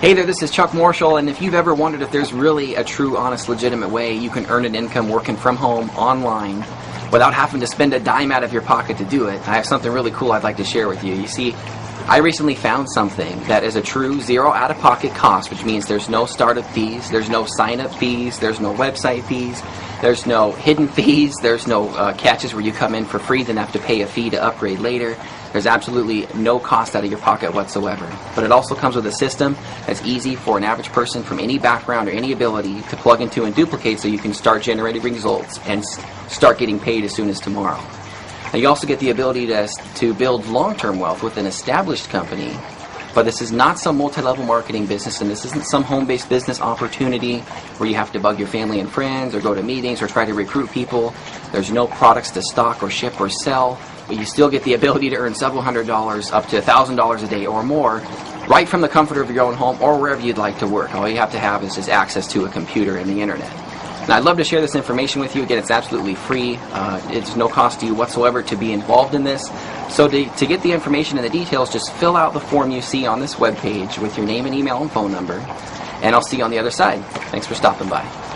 Hey there, this is Chuck Marshall, and if you've ever wondered if there's really a true, honest, legitimate way you can earn an income working from home, online, without having to spend a dime out of your pocket to do it, I have something really cool I'd like to share with you. You see, I recently found something that is a true zero out-of-pocket cost, which means there's no startup fees, there's no sign-up fees, there's no website fees, there's no hidden fees, there's no catches where you come in for free then have to pay a fee to upgrade later. There's absolutely no cost out of your pocket whatsoever. But it also comes with a system that's easy for an average person from any background or any ability to plug into and duplicate so you can start generating results and start getting paid as soon as tomorrow. Now you also get the ability to build long-term wealth with an established company, but this is not some multi-level marketing business, and this isn't some home-based business opportunity where you have to bug your family and friends or go to meetings or try to recruit people. There's no products to stock or ship or sell, but you still get the ability to earn several $100s up to $1,000 a day or more right from the comfort of your own home or wherever you'd like to work. All you have to have is just access to a computer and the internet. Now, I'd love to share this information with you. Again, it's absolutely free. It's no cost to you whatsoever to be involved in this. So to get the information and the details, just fill out the form you see on this webpage with your name and email and phone number, and I'll see you on the other side. Thanks for stopping by.